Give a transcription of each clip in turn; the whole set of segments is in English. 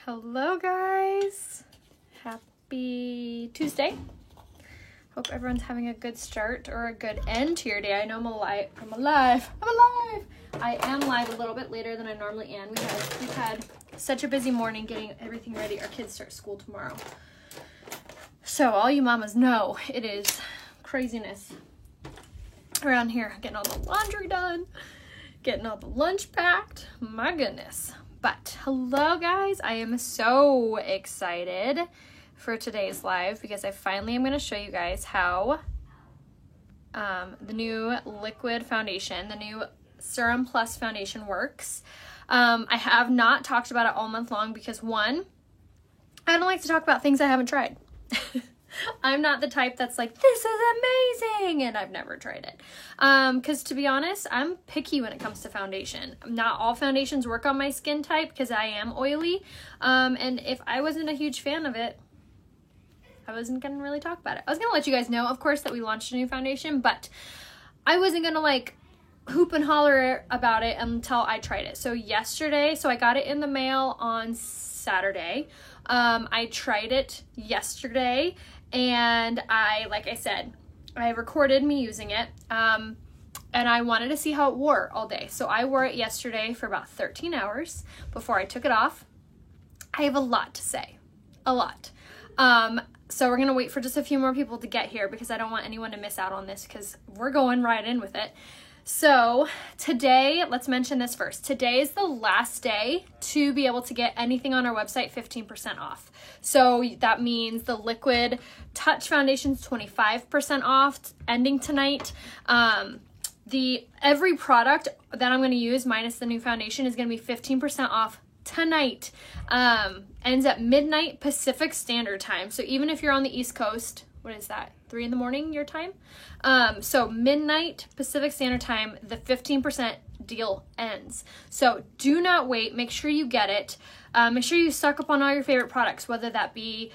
Hello guys, happy Tuesday. Hope everyone's having a good start or a good end to your day. I know I'm alive. I am live a little bit later than I normally am. We've had such a busy morning getting everything ready. Our kids start school tomorrow. So all you mamas know it is craziness around here. Getting all the laundry done, getting all the lunch packed. My goodness. But hello guys, I am so excited for today's live because I finally am going to show you guys how the new liquid foundation, the new Serum Plus foundation works. I have not talked about it all month long because one, I don't like to talk about things I haven't tried. I'm not the type that's like, this is amazing, and I've never tried it. Because to be honest, I'm picky when it comes to foundation. Not all foundations work on my skin type because I am oily. And if I wasn't a huge fan of it, I wasn't going to really talk about it. I was going to let you guys know, of course, that we launched a new foundation, but I wasn't going to like hoop and holler about it until I tried it. So I got it in the mail on Saturday. I tried it yesterday. And like I said, I recorded me using it, and I wanted to see how it wore all day. So I wore it yesterday for about 13 hours before I took it off. I have a lot to say, a lot. So we're going to wait for just a few more people to get here because I don't want anyone to miss out on this because we're going right in with it. So today, let's mention this first. Today is the last day to be able to get anything on our website 15% off. So that means the Liquid Touch Foundation's 25% off, ending tonight. Every product that I'm going to use minus the new foundation is going to be 15% off tonight. Ends at midnight Pacific Standard Time. So even if you're on the East Coast, what is that? 3 in the morning your time? So midnight Pacific Standard Time, the 15% deal ends. So do not wait. Make sure you get it. Make sure you stock up on all your favorite products, whether that be,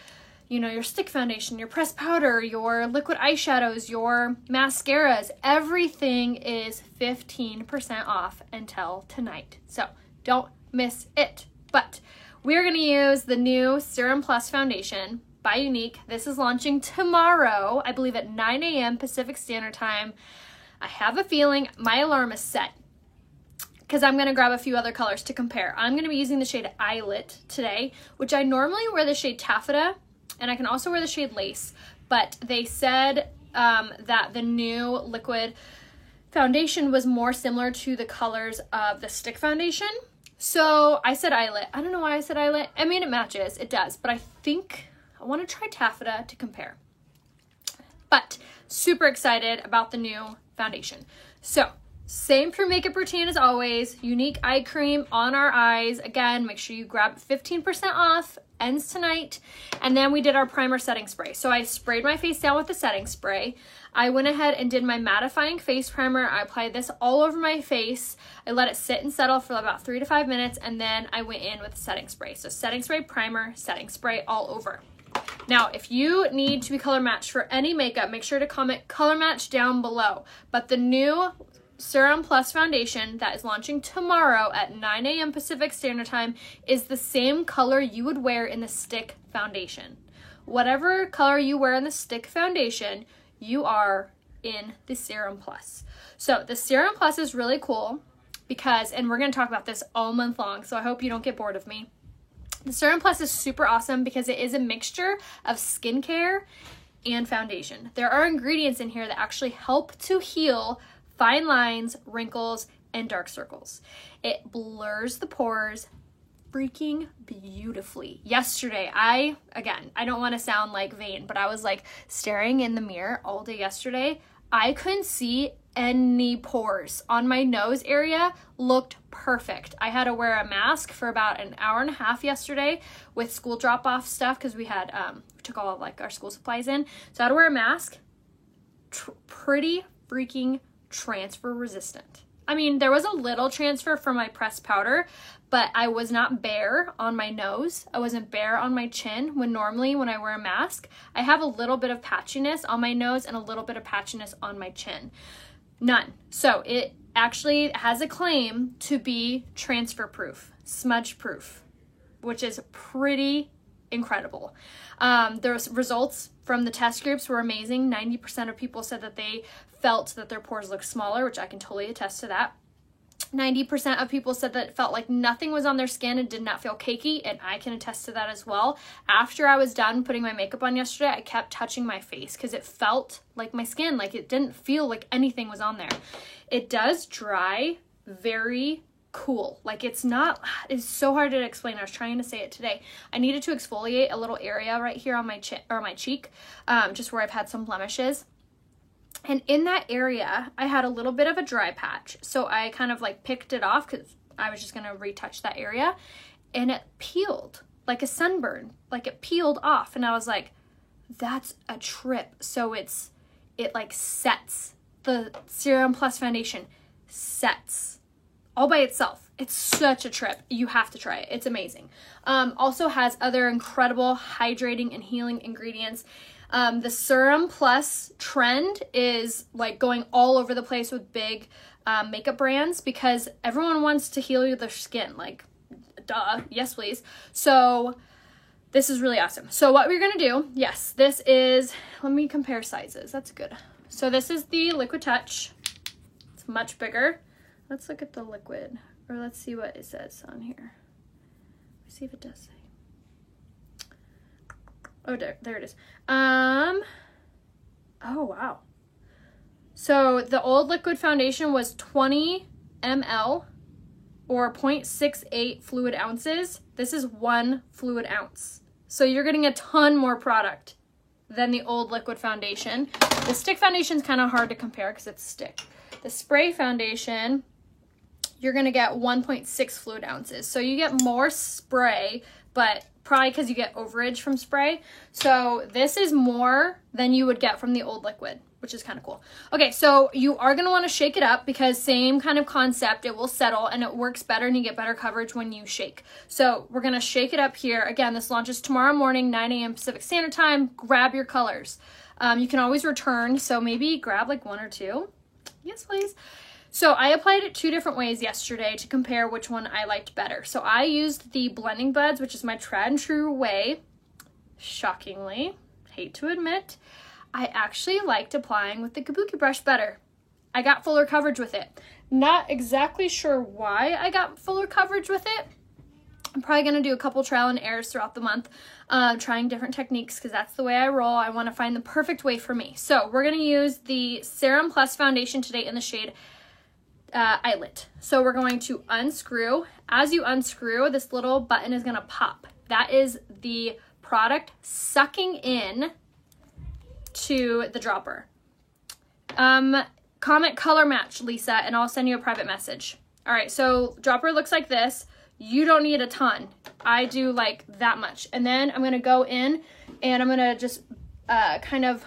your stick foundation, your pressed powder, your liquid eyeshadows, your mascaras. Everything is 15% off until tonight. So don't miss it. But we're going to use the new Serum Plus foundation by Younique. This is launching tomorrow, I believe at 9 a.m. Pacific Standard Time. I have a feeling my alarm is set because I'm going to grab a few other colors to compare. I'm going to be using the shade Eyelet today, which I normally wear the shade Taffeta, and I can also wear the shade Lace, but they said that the new liquid foundation was more similar to the colors of the stick foundation. So I said Eyelet. I don't know why I said Eyelet. I mean, it matches. It does, but I think I want to try Taffeta to compare. But super excited about the new foundation. So same for makeup routine as always. Younique eye cream on our eyes. Again, make sure you grab 15% off. Ends tonight. And then we did our primer setting spray. So I sprayed my face down with the setting spray. I went ahead and did my mattifying face primer. I applied this all over my face. I let it sit and settle for about 3 to 5 minutes. And then I went in with the setting spray. So setting spray, primer, setting spray all over. Now, if you need to be color matched for any makeup, make sure to comment color match down below. But the new Serum Plus foundation that is launching tomorrow at 9 a.m. Pacific Standard Time is the same color you would wear in the stick foundation. Whatever color you wear in the stick foundation, you are in the Serum Plus. So the Serum Plus is really cool because, and we're going to talk about this all month long, so I hope you don't get bored of me. The Serum Plus is super awesome because it is a mixture of skincare and foundation. There are ingredients in here that actually help to heal fine lines, wrinkles, and dark circles. It blurs the pores freaking beautifully. Yesterday, I don't want to sound like vain, but I was like staring in the mirror all day yesterday. I couldn't see any pores on my nose area. Looked perfect. I had to wear a mask for about an hour and a half yesterday with school drop-off stuff because we had we took all of like our school supplies in, so I had to wear a mask. Pretty freaking transfer resistant. I mean, there was a little transfer from my pressed powder, but I was not bare on my nose. I wasn't bare on my chin when normally when I wear a mask, I have a little bit of patchiness on my nose and a little bit of patchiness on my chin. None. So it actually has a claim to be transfer proof, smudge proof. which is pretty incredible. The results from the test groups were amazing. 90% of people said that they felt that their pores looked smaller, which I can totally attest to that. 90% of people said that it felt like nothing was on their skin and did not feel cakey, and I can attest to that as well. After I was done putting my makeup on yesterday, I kept touching my face because it felt like my skin, like it didn't feel like anything was on there. It does dry very cool. Like it's so hard to explain. I was trying to say it today. I needed to exfoliate a little area right here on my cheek, just where I've had some blemishes. And in that area, I had a little bit of a dry patch. So I kind of like picked it off because I was just going to retouch that area. And it peeled like a sunburn. Like it peeled off. And I was like, that's a trip. So it like sets. The Serum Plus foundation sets all by itself. It's such a trip. You have to try it. It's amazing. Also has other incredible hydrating and healing ingredients. The Serum Plus trend is like going all over the place with big makeup brands because everyone wants to heal their skin. Like, duh, yes please. So this is really awesome. So what we're going to do, yes, this is, let me compare sizes. That's good. So this is the Liquid Touch. It's much bigger. Let's look at the liquid, or let's see what it says on here. Let's see if it does say. Oh, there it is. Oh, wow. So the old liquid foundation was 20 ml or 0.68 fluid ounces. This is 1 fluid ounce. So you're getting a ton more product than the old liquid foundation. The stick foundation is kind of hard to compare because it's stick. The spray foundation, you're going to get 1.6 fluid ounces. So you get more spray, but probably because you get overage from spray. So this is more than you would get from the old liquid, which is kind of cool. Okay, so you are going to want to shake it up because same kind of concept, it will settle and it works better and you get better coverage when you shake. So we're going to shake it up here. Again, this launches tomorrow morning, 9 a.m. Pacific Standard Time. Grab your colors. You can always return, so maybe grab like 1 or 2. Yes, please. So I applied it 2 different ways yesterday to compare which one I liked better. So I used the blending buds, which is my tried and true way. Shockingly, hate to admit, I actually liked applying with the Kabuki brush better. I got fuller coverage with it. Not exactly sure why I got fuller coverage with it. I'm probably going to do a couple trial and errors throughout the month, trying different techniques because that's the way I roll. I want to find the perfect way for me. So we're going to use the Serum Plus foundation today in the shade Eyelet. So we're going to unscrew. As you unscrew, this little button is going to pop. That is the product sucking in to the dropper. Comment color match, Lisa, and I'll send you a private message. All right, so dropper looks like this. You don't need a ton. I do like that much. And then I'm going to go in and I'm going to just kind of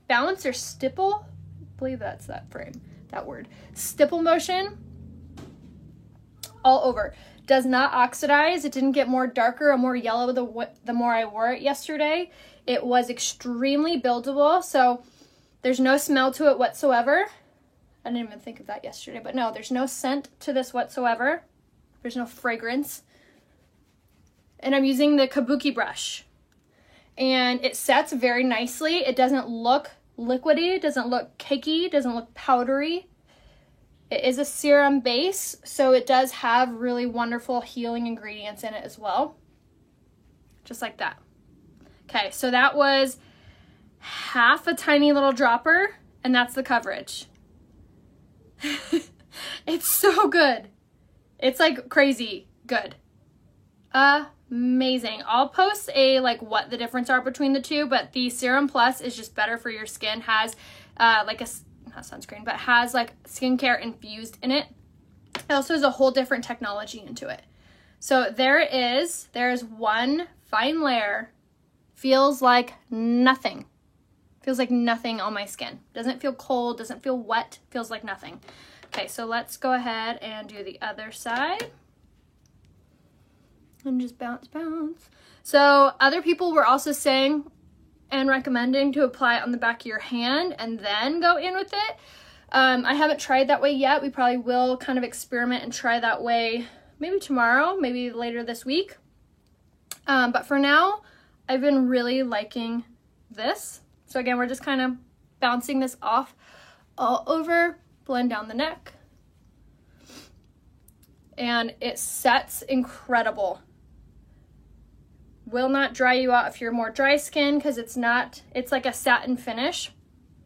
balance or stipple. I believe that's that frame. That word. Stipple motion all over. Does not oxidize. It didn't get more darker or more yellow the more I wore it yesterday. It was extremely buildable, so there's no smell to it whatsoever. I didn't even think of that yesterday, but no, there's no scent to this whatsoever. There's no fragrance. And I'm using the Kabuki brush. And it sets very nicely. It doesn't look liquidy, it doesn't look cakey, it doesn't look powdery. It is a serum base, so it does have really wonderful healing ingredients in it as well. Just like that. Okay, so that was half a tiny little dropper, and that's the coverage. It's so good. It's like crazy good. Amazing. I'll post a like what the difference are between the two, but the Serum Plus is just better for your skin. Has like a not sunscreen, but has like skincare infused in it. It also has a whole different technology into it. So there it is. There's one fine layer. Feels like nothing. Feels like nothing on my skin. Doesn't feel cold, doesn't feel wet, feels like nothing. Okay, so let's go ahead and do the other side. And just bounce, bounce. So other people were also saying and recommending to apply it on the back of your hand and then go in with it. I haven't tried that way yet. We probably will kind of experiment and try that way maybe tomorrow, maybe later this week. But for now, I've been really liking this. So again, we're just kind of bouncing this off all over, blend down the neck. And it sets incredible. Will not dry you out if you're more dry skin, because it's like a satin finish.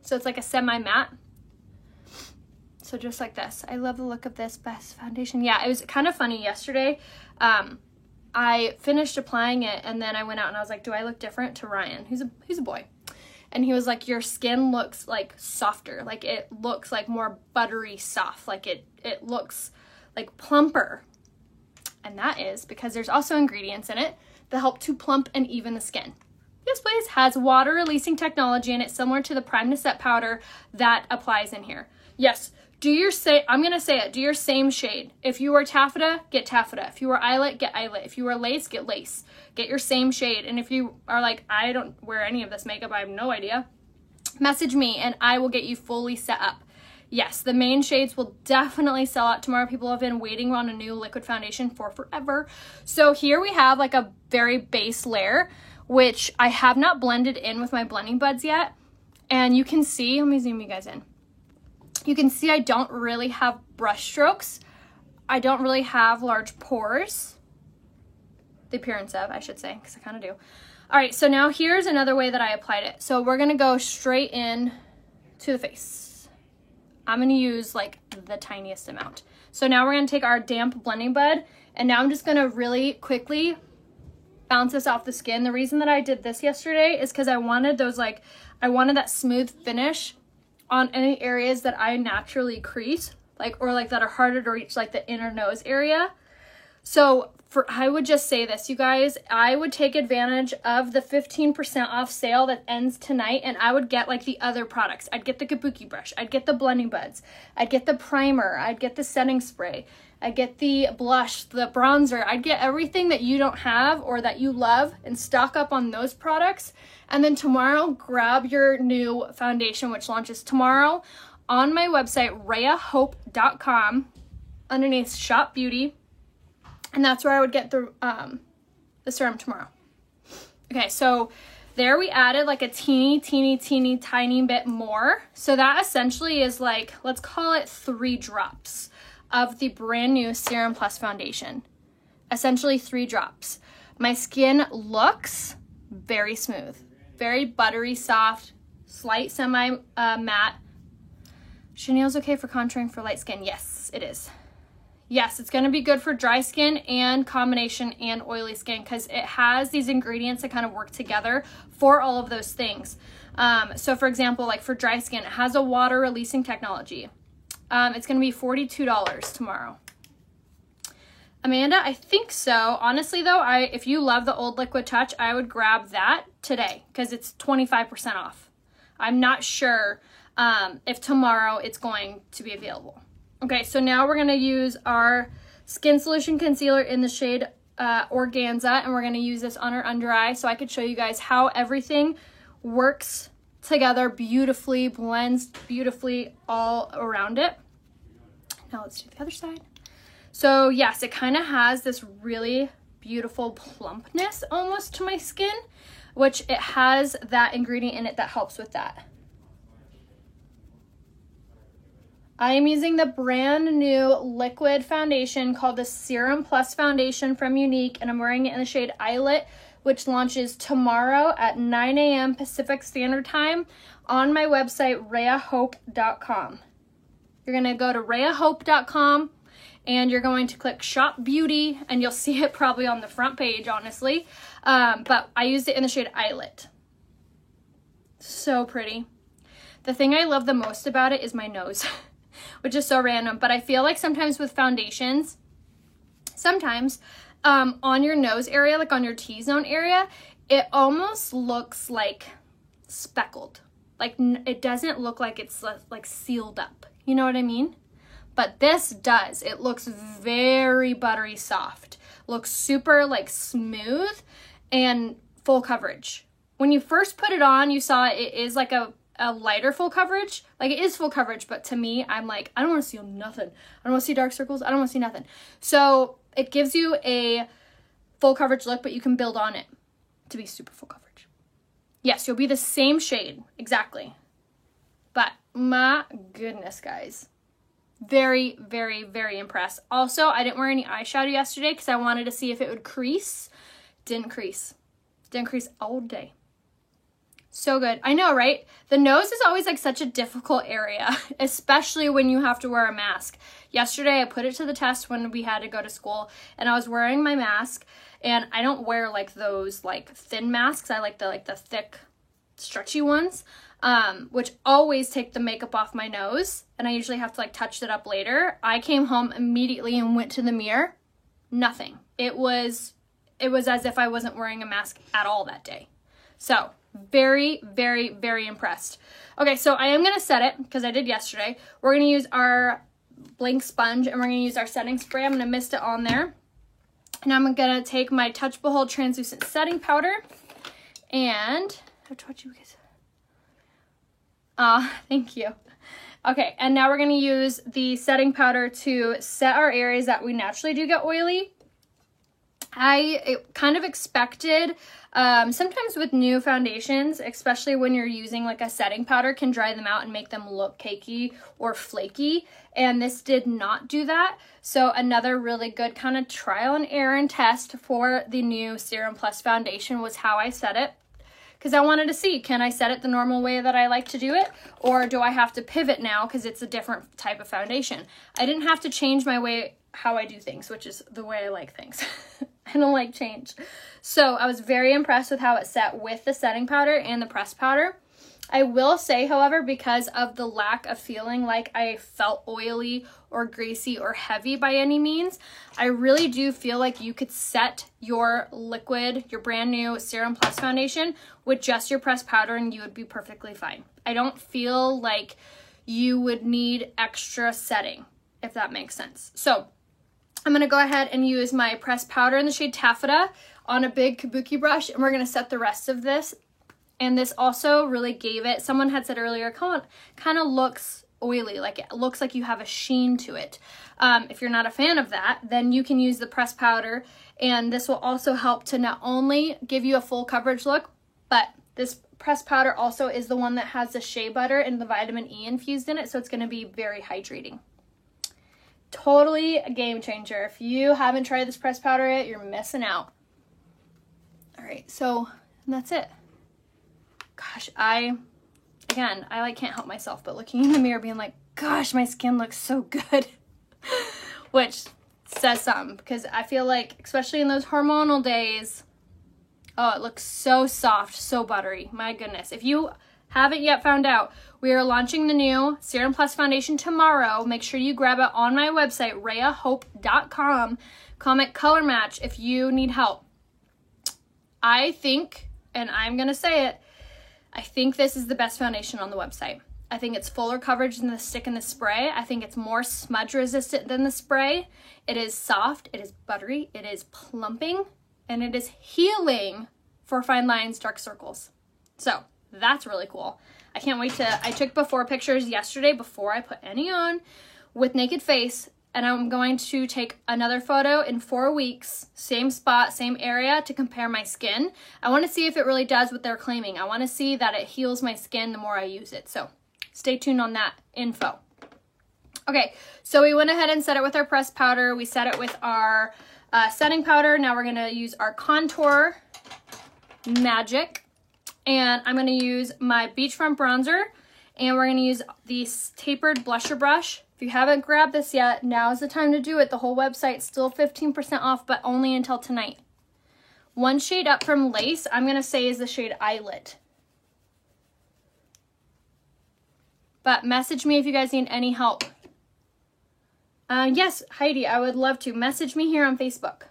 So it's like a semi-matte. So just like this. I love the look of this best foundation. Yeah, it was kind of funny yesterday. I finished applying it and then I went out and I was like, do I look different, to Ryan? He's a boy. And he was like, your skin looks like softer. Like it looks like more buttery soft. Like it looks like plumper. And that is because there's also ingredients in it that help to plump and even the skin. This place has water releasing technology in it, similar to the Prime to Set powder that applies in here. Yes, I'm going to say it, do your same shade. If you are taffeta, get taffeta. If you are eyelet, get eyelet. If you are lace, get lace. Get your same shade. And if you are like, I don't wear any of this makeup, I have no idea, message me and I will get you fully set up. Yes, the main shades will definitely sell out tomorrow. People have been waiting on a new liquid foundation for forever. So here we have like a very base layer, which I have not blended in with my blending buds yet. And you can see, let me zoom you guys in. You can see I don't really have brush strokes. I don't really have large pores. The appearance of, I should say, because I kind of do. All right, so now here's another way that I applied it. So we're gonna go straight in to the face. I'm gonna use like the tiniest amount. So now we're gonna take our damp blending bud, and now I'm just gonna really quickly bounce this off the skin. The reason that I did this yesterday is because I wanted that smooth finish on any areas that I naturally crease, or that are harder to reach, like the inner nose area. So I would just say this, you guys, I would take advantage of the 15% off sale that ends tonight, and I would get like the other products. I'd get the Kabuki brush, I'd get the blending buds, I'd get the primer, I'd get the setting spray, I'd get the blush, the bronzer, I'd get everything that you don't have or that you love and stock up on those products. And then tomorrow, grab your new foundation, which launches tomorrow on my website, RheaHope.com, underneath Shop Beauty. And that's where I would get the serum tomorrow. Okay, so there we added like a teeny tiny bit more. So that essentially is like, let's call it 3 drops of the brand new Serum Plus foundation. Essentially 3 drops. My skin looks very smooth, very buttery soft, slight semi-matte. Chenille's okay for contouring for light skin. Yes, it is. Yes, it's going to be good for dry skin and combination and oily skin, because it has these ingredients that kind of work together for all of those things. So for example, like for dry skin, it has a water releasing technology. It's going to be $42 tomorrow. Amanda, I think so. Honestly though, if you love the old Liquid Touch, I would grab that today because it's 25% off. I'm not sure if tomorrow it's going to be available. Okay, so now we're going to use our Skin Solution Concealer in the shade Organza, and we're going to use this on our under eye so I could show you guys how everything works together beautifully, blends beautifully all around it. Now let's do the other side. So yes, it kind of has this really beautiful plumpness almost to my skin, which it has that ingredient in it that helps with that. I am using the brand new liquid foundation called the Serum Plus Foundation from Younique, and I'm wearing it in the shade Eyelet, which launches tomorrow at 9 a.m. Pacific Standard Time on my website, RheaHope.com. You're going to go to RheaHope.com and you're going to click Shop Beauty, and you'll see it probably on the front page, honestly. But I used it in the shade Eyelet. So pretty. The thing I love the most about it is my nose. Which is so random, but I feel like sometimes with foundations, on your nose area, like on your T-zone area, it almost looks like speckled. Like it doesn't look like it's like sealed up. You know what I mean? But this does. It looks very buttery soft. Looks super like smooth and full coverage. When you first put it on, you saw it is like a lighter full coverage. Like it is full coverage, but to me, I'm like, I don't want to see nothing. I don't want to see dark circles. I don't want to see nothing. So it gives you a full coverage look, but you can build on it to be super full coverage. Yes, you'll be the same shade, exactly. But my goodness, guys. Very, very, very impressed. Also, I didn't wear any eyeshadow yesterday because I wanted to see if it would crease. Didn't crease. Didn't crease all day. So good. I know, right? The nose is always like such a difficult area, especially when you have to wear a mask. Yesterday, I put it to the test when we had to go to school, and I was wearing my mask, and I don't wear like those like thin masks. I like the thick, stretchy ones, which always take the makeup off my nose, and I usually have to like touch it up later. I came home immediately and went to the mirror. Nothing. It was as if I wasn't wearing a mask at all that day. So very, very, very impressed. Okay, so I am going to set it because I did yesterday. We're going to use our blank sponge and we're going to use our setting spray. I'm going to mist it on there. And I'm going to take my Touch Behold translucent setting powder and thank you. Okay, and now we're going to use the setting powder to set our areas that we naturally do get oily. I kind of expected, sometimes with new foundations, especially when you're using like a setting powder, can dry them out and make them look cakey or flaky. And this did not do that. So another really good kind of trial and error and test for the new Serum Plus foundation was how I set it. Because I wanted to see, can I set it the normal way that I like to do it? Or do I have to pivot now because it's a different type of foundation? I didn't have to change my way, how I do things, which is the way I like things. I don't like change. So I was very impressed with how it set with the setting powder and the pressed powder. I will say, however, because of the lack of feeling like I felt oily or greasy or heavy by any means, I really do feel like you could set your liquid, your brand new Serum Plus foundation with just your pressed powder and you would be perfectly fine. I don't feel like you would need extra setting, if that makes sense. So I'm going to go ahead and use my pressed powder in the shade Taffeta on a big kabuki brush, and we're going to set the rest of this. And this also really gave it, someone had said earlier, kind of looks oily, like it looks like you have a sheen to it. If you're not a fan of that, then you can use the pressed powder, and this will also help to not only give you a full coverage look, but this pressed powder also is the one that has the shea butter and the vitamin E infused in it, so it's going to be very hydrating. Totally a game changer. If you haven't tried this pressed powder yet, you're missing out. All right, so that's it. Gosh, I like can't help myself but looking in the mirror being like, gosh, my skin looks so good. Which says something, because I feel like, especially in those hormonal days, oh, it looks so soft, so buttery. My goodness. If you haven't yet found out, we are launching the new Serum Plus foundation tomorrow. Make sure you grab it on my website, RheaHope.com. Comment color match if you need help. I think, and I'm going to say it, I think this is the best foundation on the website. I think it's fuller coverage than the stick and the spray. I think it's more smudge resistant than the spray. It is soft, it is buttery, it is plumping, and it is healing for fine lines, dark circles. So that's really cool. I can't wait I took before pictures yesterday before I put any on with naked face, and I'm going to take another photo in 4 weeks, same spot, same area, to compare my skin. I want to see if it really does what they're claiming. I want to see that it heals my skin the more I use it. So stay tuned on that info. Okay, so we went ahead and set it with our pressed powder. We set it with our setting powder. Now we're going to use our contour magic. And I'm going to use my Beachfront bronzer, and we're going to use the tapered blusher brush. If you haven't grabbed this yet, now is the time to do it. The whole website's still 15% off, but only until tonight. One shade up from Lace, I'm going to say is the shade Eyelet. But message me if you guys need any help. Yes, Heidi, I would love to. Message me here on Facebook.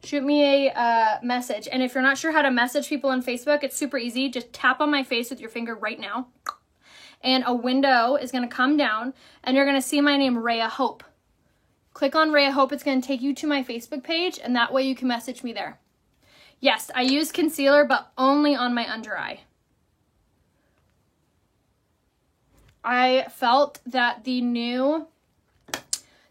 Shoot me a message. And if you're not sure how to message people on Facebook, it's super easy. Just tap on my face with your finger right now. And a window is going to come down, and you're going to see my name, Rhea Hope. Click on Rhea Hope. It's going to take you to my Facebook page, and that way you can message me there. Yes, I use concealer, but only on my under eye. I felt that the new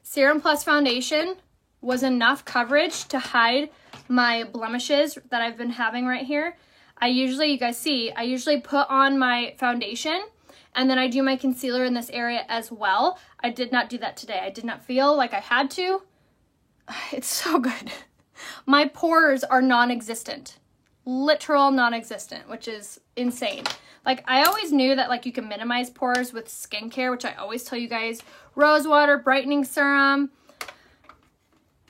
Serum Plus foundation was enough coverage to hide my blemishes that I've been having right here. You guys see, I usually put on my foundation and then I do my concealer in this area as well. I did not do that today. I did not feel like I had to. It's so good. My pores are non-existent. Literal non-existent, which is insane. Like, I always knew that, like, you can minimize pores with skincare, which I always tell you guys. Rose water, brightening serum,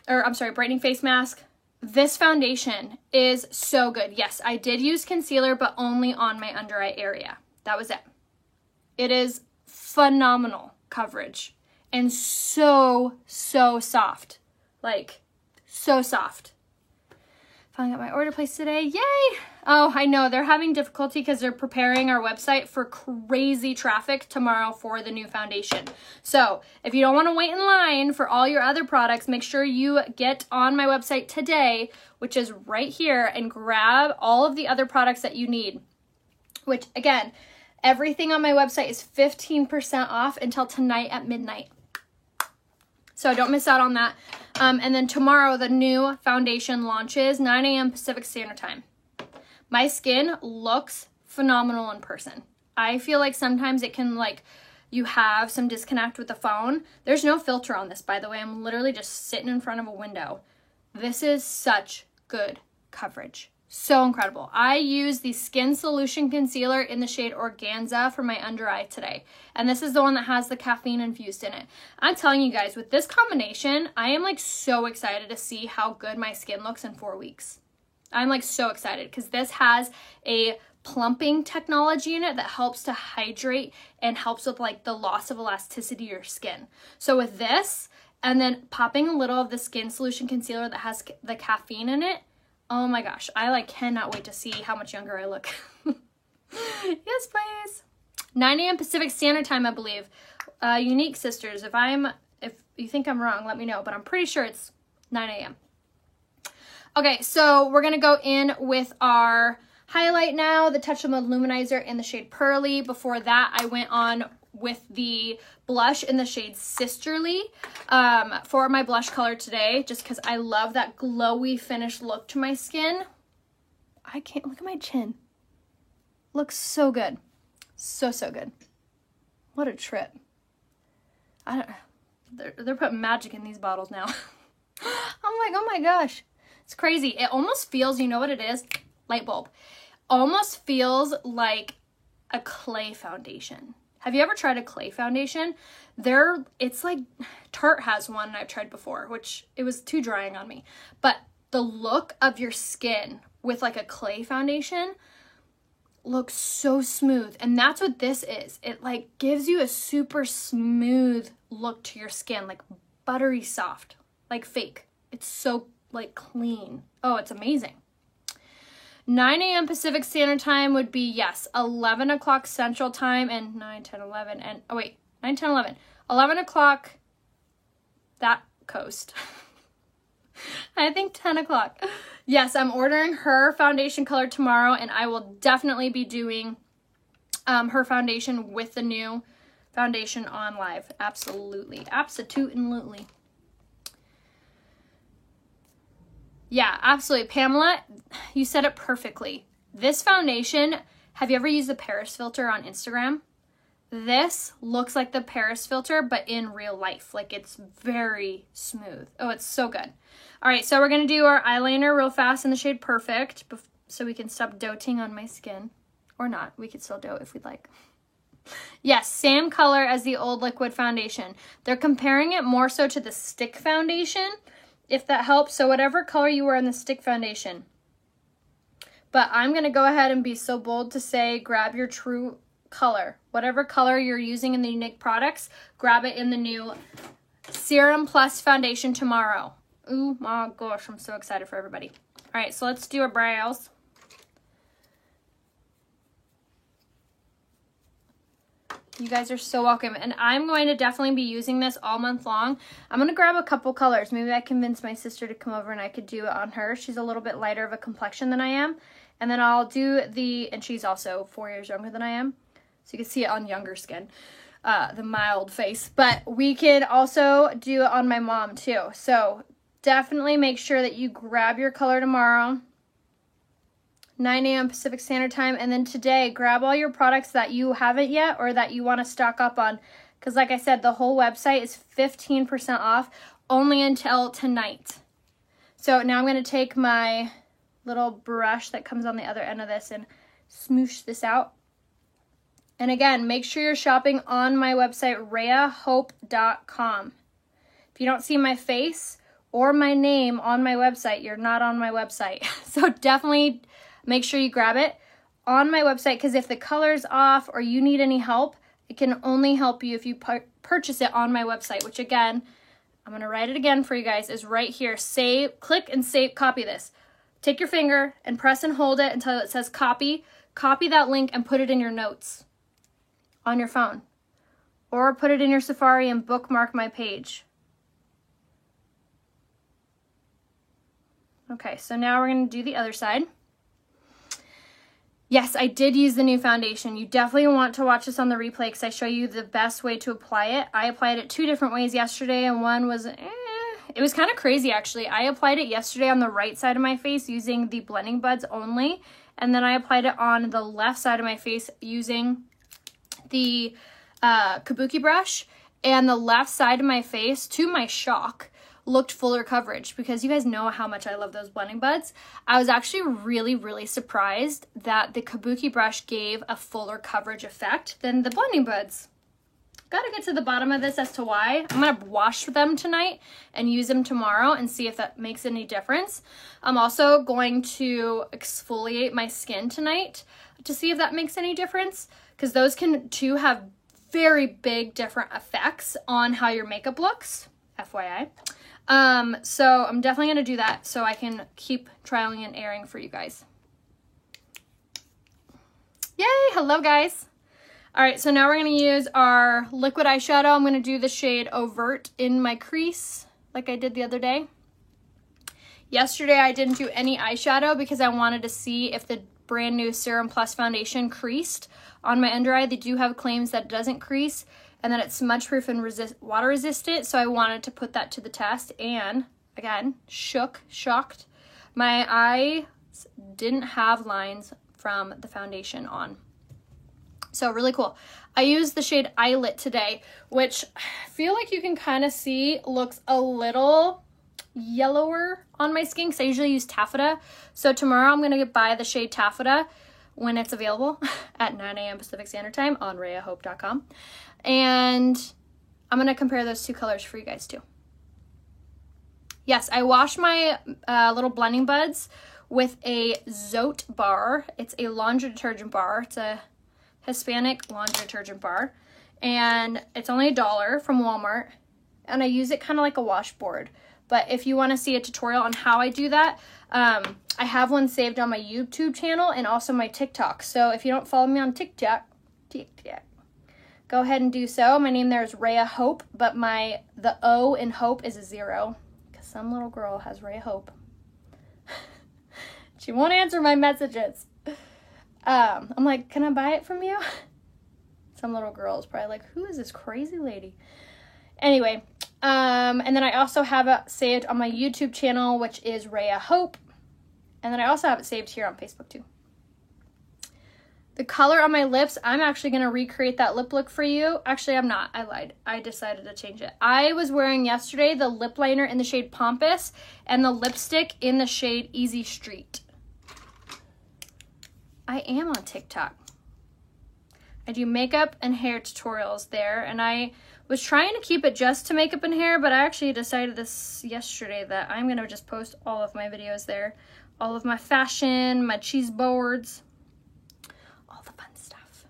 brightening face mask. This foundation is so good. Yes, I did use concealer, but only on my under eye area. That was it. It is phenomenal coverage and so soft. Like, so soft. Finally got my order placed today. Yay! Oh, I know. They're having difficulty because they're preparing our website for crazy traffic tomorrow for the new foundation. So if you don't want to wait in line for all your other products, make sure you get on my website today, which is right here, and grab all of the other products that you need. Which, again, everything on my website is 15% off until tonight at midnight. So don't miss out on that. And then tomorrow, the new foundation launches, 9 a.m. Pacific Standard Time. My skin looks phenomenal in person. I feel like sometimes it can, like, you have some disconnect with the phone. There's no filter on this, by the way. I'm literally just sitting in front of a window. This is such good coverage. So incredible. I use the Skin Solution Concealer in the shade Organza for my under eye today. And this is the one that has the caffeine infused in it. I'm telling you guys, with this combination, I am like so excited to see how good my skin looks in 4 weeks. I'm like so excited because this has a plumping technology in it that helps to hydrate and helps with like the loss of elasticity of your skin. So with this, and then popping a little of the Skin Solution Concealer that has the caffeine in it, oh my gosh, I like cannot wait to see how much younger I look. Yes, please. 9 a.m. Pacific Standard Time, I believe. Unique Sisters, if you think I'm wrong, let me know, but I'm pretty sure it's 9 a.m. Okay, so we're going to go in with our highlight now, the Touch of Mode Luminizer in the shade Pearly. Before that, I went on with the blush in the shade Sisterly for my blush color today, just because I love that glowy finished look to my skin. I can't, look at my chin. Looks so good. So good. What a trip. They're putting magic in these bottles now. I'm like, oh my gosh. It's crazy. It almost feels, you know what it is? Light bulb. Almost feels like a clay foundation. Have you ever tried a clay foundation? It's like, Tarte has one I've tried before, which it was too drying on me. But the look of your skin with like a clay foundation looks so smooth. And that's what this is. It like gives you a super smooth look to your skin, like buttery soft, like fake. It's so like clean. Oh, it's amazing. 9 a.m. Pacific Standard Time would be, yes, 11 o'clock Central Time and 9, 10, 11, and, 9, 10, 11. 11 o'clock that coast. I think 10 o'clock. Yes, I'm ordering her foundation color tomorrow, and I will definitely be doing her foundation with the new foundation on live. Absolutely. Absolutely. Yeah, absolutely. Pamela, you said it perfectly. This foundation, have you ever used the Paris filter on Instagram? This looks like the Paris filter, but in real life. Like, it's very smooth. Oh, it's so good. All right, so we're going to do our eyeliner real fast in the shade Perfect so we can stop doting on my skin. Or not. We could still dote if we'd like. Yes, same color as the old liquid foundation. They're comparing it more so to the stick foundation, if that helps. So whatever color you were in the stick foundation. But I'm going to go ahead and be so bold to say grab your true color. Whatever color you're using in the Unique products, grab it in the new Serum Plus foundation tomorrow. Oh my gosh, I'm so excited for everybody. All right, so let's do our brows. You guys are so welcome. And I'm going to definitely be using this all month long. I'm going to grab a couple colors. Maybe I convince my sister to come over and I could do it on her. She's a little bit lighter of a complexion than I am. And then I'll do and she's also 4 years younger than I am. So you can see it on younger skin, the mild face. But we can also do it on my mom too. So definitely make sure that you grab your color tomorrow, 9 a.m. Pacific Standard Time. And then today, grab all your products that you haven't yet or that you want to stock up on. Because like I said, the whole website is 15% off only until tonight. So now I'm going to take my little brush that comes on the other end of this and smoosh this out. And again, make sure you're shopping on my website, RheaHope.com. If you don't see my face or my name on my website, you're not on my website. So definitely make sure you grab it on my website, because if the color's off or you need any help, it can only help you if you purchase it on my website, which again, I'm going to write it again for you guys, is right here. Save, click and save, copy this. Take your finger and press and hold it until it says copy. Copy that link and put it in your notes on your phone. Or put it in your Safari and bookmark my page. Okay, so now we're going to do the other side. Yes, I did use the new foundation. You definitely want to watch this on the replay because I show you the best way to apply it. I applied it 2 different ways yesterday, and one was, it was kind of crazy actually. I applied it yesterday on the right side of my face using the blending buds only, and then I applied it on the left side of my face using the Kabuki brush, and the left side of my face, to my shock, looked fuller coverage because you guys know how much I love those blending buds. I was actually really surprised that the Kabuki brush gave a fuller coverage effect than the blending buds. Gotta get to the bottom of this as to why. I'm gonna wash them tonight and use them tomorrow and see if that makes any difference. I'm also going to exfoliate my skin tonight to see if that makes any difference, because those can too have very big different effects on how your makeup looks, FYI. So I'm definitely going to do that so I can keep trialing and airing for you guys. Yay! Hello, guys. All right, so now we're going to use our liquid eyeshadow. I'm going to do the shade Overt in my crease like I did the other day. Yesterday, I didn't do any eyeshadow because I wanted to see if the brand new Serum Plus foundation creased on my under eye. They do have claims that it doesn't crease, and that it's smudge proof and water resistant, so I wanted to put that to the test, and again, shocked. My eyes didn't have lines from the foundation on. So really cool. I used the shade Eyelet today, which I feel like you can kind of see looks a little yellower on my skin because I usually use Taffeta. So tomorrow I'm going to buy the shade Taffeta when it's available at 9 a.m. Pacific Standard Time on RheaHope.com. And I'm going to compare those 2 colors for you guys too. Yes, I washed my little blending buds with a Zote bar. It's a laundry detergent bar. It's a Hispanic laundry detergent bar. And it's only $1 from Walmart. And I use it kind of like a washboard. But if you want to see a tutorial on how I do that, I have one saved on my YouTube channel and also my TikTok. So if you don't follow me on TikTok, go ahead and do so. My name there is Rhea Hope, but the O in Hope is a 0 because some little girl has Rhea Hope. She won't answer my messages. I'm like, can I buy it from you? Some little girl is probably like, who is this crazy lady? Anyway, and then I also have it saved on my YouTube channel, which is Rhea Hope. And then I also have it saved here on Facebook too. The color on my lips, I'm actually going to recreate that lip look for you. Actually, I'm not. I lied. I decided to change it. I was wearing yesterday the lip liner in the shade Pompous and the lipstick in the shade Easy Street. I am on TikTok. I do makeup and hair tutorials there, and I was trying to keep it just to makeup and hair, but I actually decided this yesterday that I'm going to just post all of my videos there. All of my fashion, my cheese boards, all the fun stuff.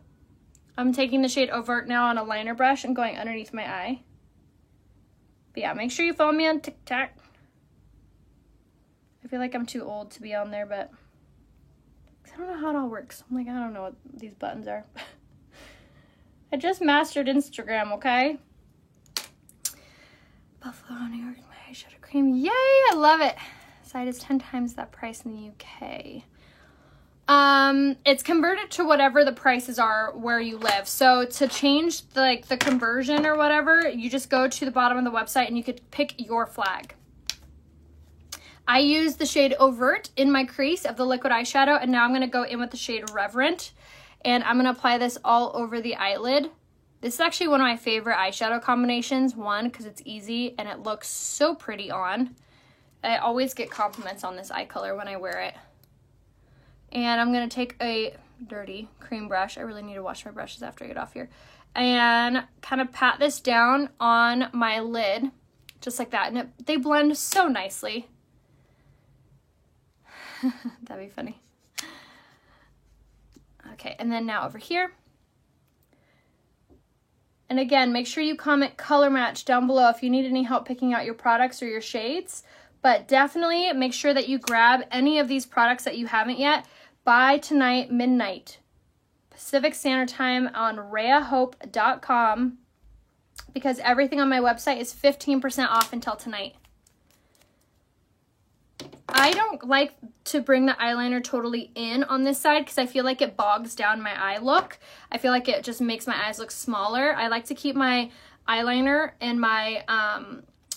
I'm taking the shade Overt now on a liner brush and going underneath my eye. But yeah, make sure you follow me on TikTok. I feel like I'm too old to be on there, but I don't know how it all works. I'm like, I don't know what these buttons are. I just mastered Instagram, okay? Buffalo, New York, my eyeshadow cream. Yay, I love it. Site is 10 times that price in the UK. It's converted to whatever the prices are where you live. So to change the conversion or whatever, you just go to the bottom of the website and you could pick your flag. I use the shade Overt in my crease of the liquid eyeshadow, and now I'm going to go in with the shade Reverent, and I'm going to apply this all over the eyelid. This is actually one of my favorite eyeshadow combinations. One, because it's easy and it looks so pretty on. I always get compliments on this eye color when I wear it. And I'm going to take a dirty cream brush. I really need to wash my brushes after I get off here. And kind of pat this down on my lid, just like that. And they blend so nicely. That'd be funny. Okay, and then now over here. And again, make sure you comment color match down below if you need any help picking out your products or your shades. But definitely make sure that you grab any of these products that you haven't yet by tonight, midnight, Pacific Standard Time on RheaHope.com, because everything on my website is 15% off until tonight. I don't like to bring the eyeliner totally in on this side because I feel like it bogs down my eye look. I feel like it just makes my eyes look smaller. I like to keep my eyeliner and my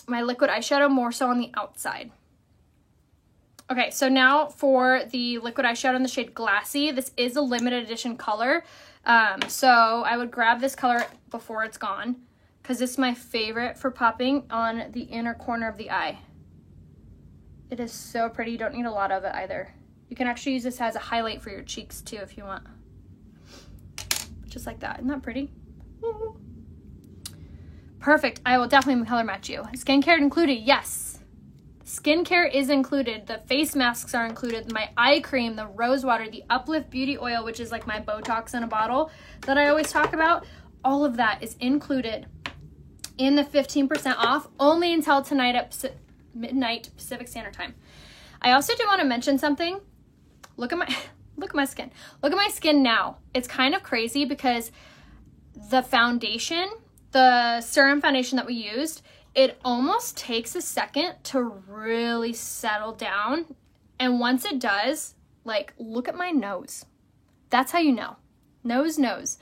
my liquid eyeshadow more so on the outside. Okay, so now for the liquid eyeshadow in the shade Glassy. This is a limited edition color. So I would grab this color before it's gone because this is my favorite for popping on the inner corner of the eye. It is so pretty. You don't need a lot of it either. You can actually use this as a highlight for your cheeks too if you want. Just like that. Isn't that pretty? Woo. Perfect. I will definitely color match you. Skincare included, yes. Skincare is included. The face masks are included. My eye cream, the rose water, the Uplift Beauty Oil, which is like my Botox in a bottle that I always talk about. All of that is included in the 15% off only until tonight at midnight Pacific Standard Time. I also do want to mention something. Look at my skin. Look at my skin now. It's kind of crazy because the foundation, the serum foundation that we used, it almost takes a second to really settle down. And once it does, like, look at my nose. That's how you know. Nose.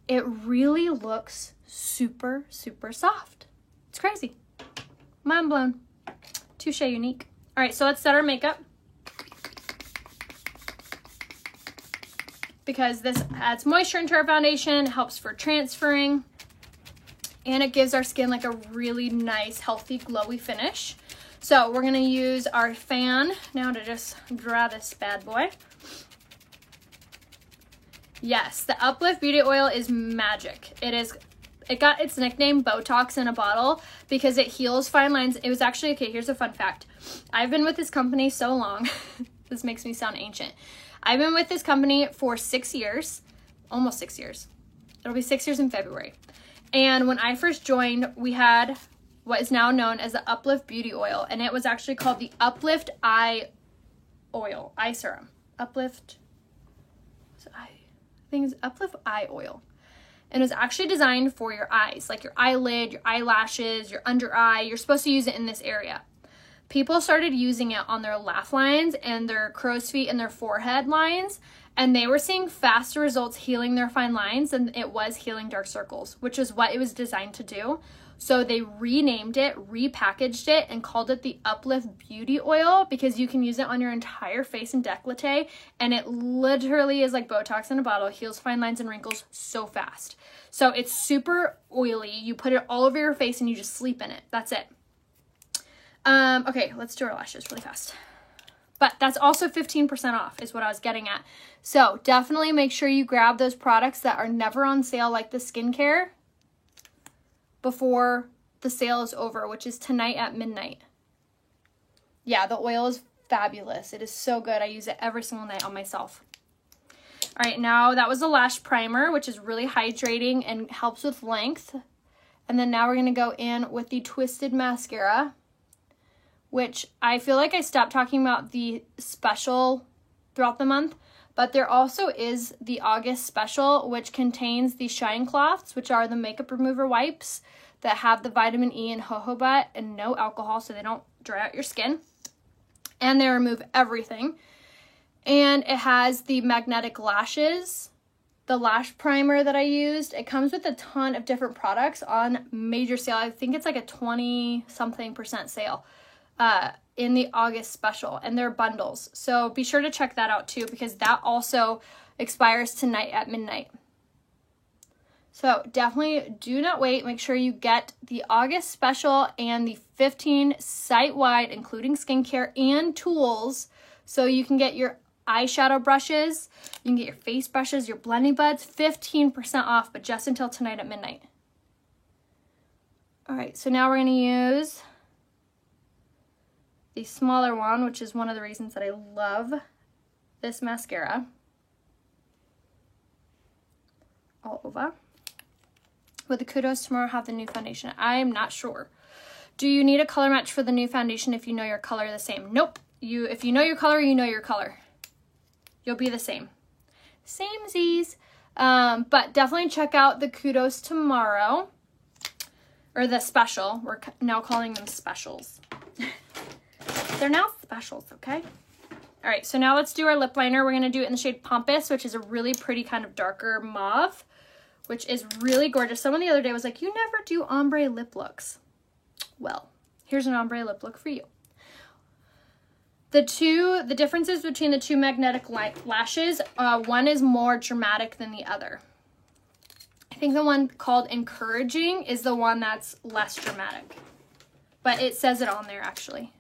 It really looks super, super soft. It's crazy. Mind blown. Touche unique. All right, so let's set our makeup. Because this adds moisture into our foundation, helps for transferring, and it gives our skin like a really nice, healthy, glowy finish. So we're gonna use our fan now to just draw this bad boy. Yes, the Uplift Beauty Oil is magic. It got its nickname Botox in a bottle because it heals fine lines. It was actually, okay, here's a fun fact. I've been with this company so long. This makes me sound ancient. I've been with this company for 6 years, almost 6 years. It'll be 6 years in February. And when I first joined, we had what is now known as the Uplift Beauty Oil. And it was actually called the Uplift Eye Oil, eye serum. Uplift Eye Oil. And it was actually designed for your eyes, like your eyelid, your eyelashes, your under eye. You're supposed to use it in this area. People started using it on their laugh lines and their crow's feet and their forehead lines, and they were seeing faster results healing their fine lines than it was healing dark circles, which is what it was designed to do. So they renamed it, repackaged it, and called it the Uplift Beauty Oil because you can use it on your entire face and décolleté, and it literally is like Botox in a bottle. It heals fine lines and wrinkles so fast. So it's super oily. You put it all over your face and you just sleep in it. That's it. Okay, let's do our lashes really fast. But that's also 15% off is what I was getting at. So definitely make sure you grab those products that are never on sale, like the skincare, before the sale is over, which is tonight at midnight. Yeah, the oil is fabulous. It is so good. I use it every single night on myself. All right, now that was the lash primer, which is really hydrating and helps with length. And then now we're going to go in with the Twisted Mascara, which I feel like I stopped talking about the special throughout the month, but there also is the August special, which contains the Shine Cloths, which are the makeup remover wipes that have the vitamin E and jojoba and no alcohol, so they don't dry out your skin. And they remove everything. And it has the magnetic lashes, the lash primer that I used. It comes with a ton of different products on major sale. I think it's like a 20-something% sale. in the August special, and they're bundles. So be sure to check that out too, because that also expires tonight at midnight. So definitely do not wait. Make sure you get the August special and the 15 site-wide, including skincare and tools, so you can get your eyeshadow brushes, you can get your face brushes, your blending buds, 15% off, but just until tonight at midnight. All right, so now we're going to use the smaller one, which is one of the reasons that I love this mascara. All over. With the Kudos Tomorrow have the new foundation? I am not sure. Do you need a color match for the new foundation if you know your color the same? Nope. If you know your color, you know your color. You'll be the same. Samesies. But definitely check out the Kudos Tomorrow. Or the special. We're now calling them specials. They're now specials, okay? All right, so now let's do our lip liner. We're going to do it in the shade Pompous, which is a really pretty kind of darker mauve, which is really gorgeous. Someone the other day was like, you never do ombre lip looks. Well, here's an ombre lip look for you. The differences between the two magnetic lashes, one is more dramatic than the other. I think the one called Encouraging is the one that's less dramatic, but it says it on there actually.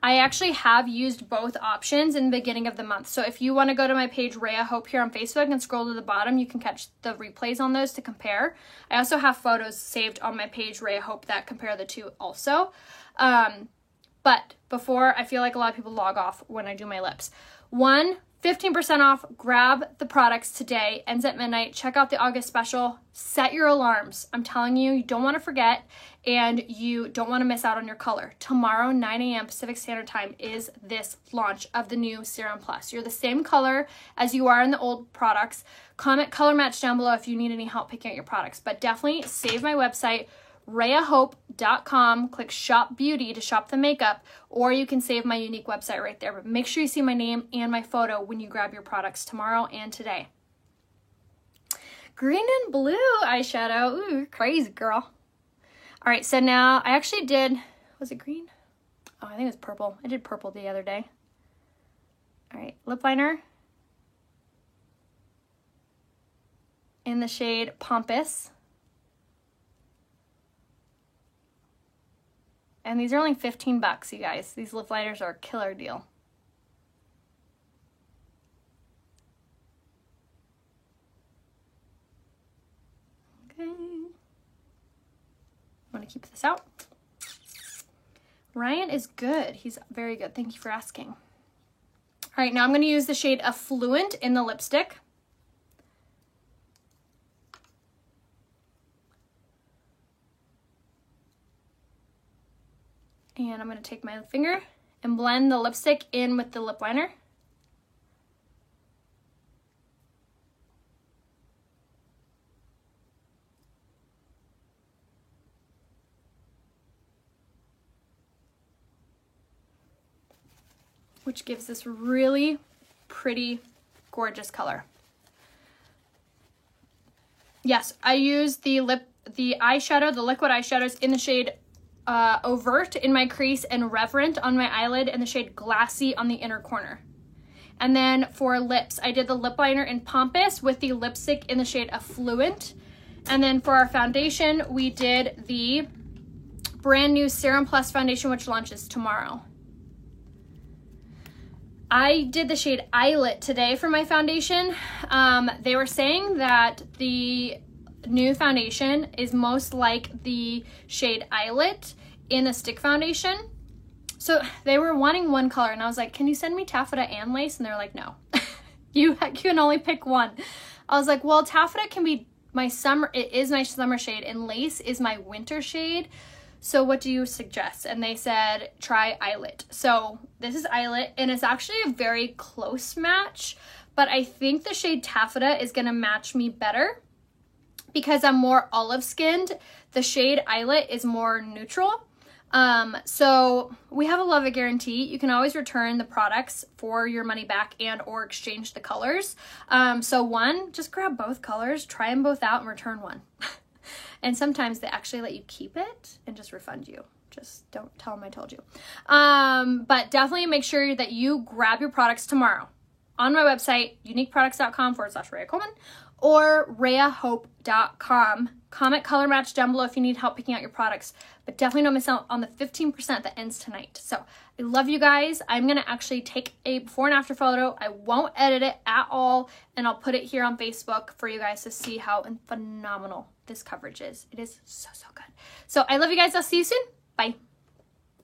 I actually have used both options in the beginning of the month. So if you want to go to my page, Rhea Hope, here on Facebook and scroll to the bottom, you can catch the replays on those to compare. I also have photos saved on my page, Rhea Hope, that compare the two also. But before, I feel like a lot of people log off when I do my lips. 15% off, grab the products today, ends at midnight. Check out the August special, set your alarms. I'm telling you, you don't want to forget, and you don't want to miss out on your color. Tomorrow, 9 a.m. Pacific Standard Time is this launch of the new Serum Plus. You're the same color as you are in the old products. Comment color match down below if you need any help picking out your products, but definitely save my website, RheaHope.com, click Shop Beauty to shop the makeup, or you can save my unique website right there. But make sure you see my name and my photo when you grab your products tomorrow and today. Green and blue eyeshadow. Ooh, crazy girl. All right, so now I actually did, was it green? Oh, I think it was purple. I did purple the other day. All right, lip liner in the shade Pompous. And these are only 15 bucks, you guys. These lip liners are a killer deal. Okay. I'm gonna keep this out. Ryan is good. He's very good. Thank you for asking. All right, now I'm gonna use the shade Affluent in the lipstick. And I'm going to take my finger and blend the lipstick in with the lip liner. Which gives this really pretty, gorgeous color. Yes, I use the eyeshadow, the liquid eyeshadows in the shade Overt in my crease and Reverent on my eyelid, and the shade Glassy on the inner corner. And then for lips, I did the lip liner in Pompous with the lipstick in the shade Affluent. And then for our foundation, we did the brand new Serum Plus foundation, which launches tomorrow. I did the shade Eyelet today for my foundation. They were saying that the new foundation is most like the shade Eyelet in the stick foundation. So they were wanting one color, and I was like, can you send me taffeta and lace? And they're like, no, you can only pick one. I was like, well, taffeta can be my summer, it is my summer shade, and lace is my winter shade. So what do you suggest? And they said, try Eyelet. So this is Eyelet, and it's actually a very close match, but I think the shade Taffeta is gonna match me better because I'm more olive skinned. The shade Eyelet is more neutral. So we have a love it guarantee. You can always return the products for your money back and or exchange the colors. So one, just grab both colors, try them both out and return one. And sometimes they actually let you keep it and just refund you. Just don't tell them I told you. But definitely make sure that you grab your products tomorrow on my website, uniqueproducts.com/Rhea Coleman or RheaHope.com. Comment color match down below if you need help picking out your products. But definitely don't miss out on the 15% that ends tonight. So I love you guys. I'm going to actually take a before and after photo. I won't edit it at all. And I'll put it here on Facebook for you guys to see how phenomenal this coverage is. It is so, so good. So I love you guys. I'll see you soon. Bye.